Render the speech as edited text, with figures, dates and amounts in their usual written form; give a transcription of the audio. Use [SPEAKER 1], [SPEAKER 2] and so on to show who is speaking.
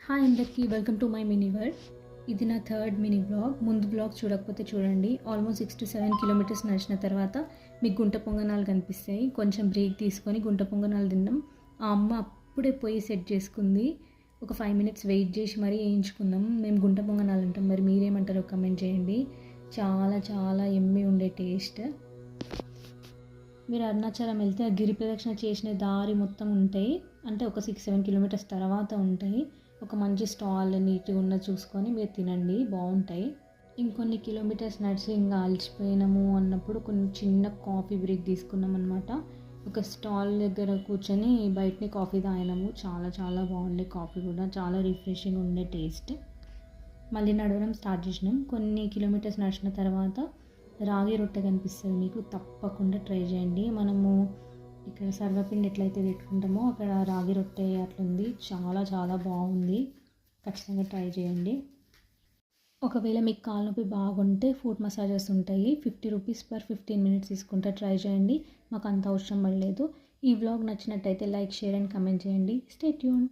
[SPEAKER 1] Hi అందరికీ welcome to my mini world. ఇది నా థర్డ్ మినీ బ్లాగ్. ముందు బ్లాగ్ చూడకపోతే చూడండి. ఆల్మోస్ట్ 6 to 7 కిలోమీటర్స్ నడిచిన తర్వాత మీకు గుంట పొంగనాలు కనిపిస్తాయి. కొంచెం బ్రేక్ తీసుకొని గుంట పొంగనాలు తిన్నాం. ఆ అమ్మ అప్పుడే పోయి సెట్ చేసుకుంది. ఒక 5 minutes వెయిట్ చేసి మరీ వేయించుకుందాం. మేము గుంట పొంగనాలు అంటాం, మరి మీరేమంటారో కమెంట్ చేయండి. చాలా చాలా ఎమ్మి ఉండే టేస్ట్. మీరు అరుణాచలం వెళ్తే ఆ గిరి ప్రదక్షిణ చేసిన దారి మొత్తం ఉంటాయి, అంటే ఒక 6-7 కిలోమీటర్స్ తర్వాత ఉంటాయి. ఒక మంచి స్టాల్ నీట్గా ఉన్న చూసుకొని మీరు తినండి, బాగుంటాయి. ఇంకొన్ని కిలోమీటర్స్ నడిచి ఇంకా అలసిపోయినాము అన్నప్పుడు కొన్ని చిన్న కాఫీ బ్రేక్ తీసుకున్నాం అనమాట. ఒక స్టాల్ దగ్గర కూర్చొని బయటనే కాఫీ తాగినాము. చాలా చాలా బాగుండే కాఫీ కూడా, చాలా రిఫ్రెషింగ్ ఉండే టేస్ట్. మళ్ళీ నడవడం స్టార్ట్ చేసినాం. కొన్ని కిలోమీటర్స్ నడిచిన తర్వాత రాగి రొట్టె కనిపిస్తుంది మీకు, తప్పకుండా ట్రై చేయండి. మనము ఇక్కడ సర్వపిండి ఎట్లయితే పెట్టుకుంటామో అక్కడ రాగి రొట్టె అట్లుంది, చాలా చాలా బాగుంది. ఖచ్చితంగా ట్రై చేయండి. ఒకవేళ మీకు కాలు నొప్పి బాగుంటే ఫుట్ మసాజెస్ ఉంటాయి, 50 రూపీస్ per 15 minutes తీసుకుంటే ట్రై చేయండి. మాకు అంత అవసరం పడలేదు. ఈ వ్లాగ్ నచ్చినట్టయితే లైక్, షేర్ అండ్ కమెంట్ చేయండి. Stay tune.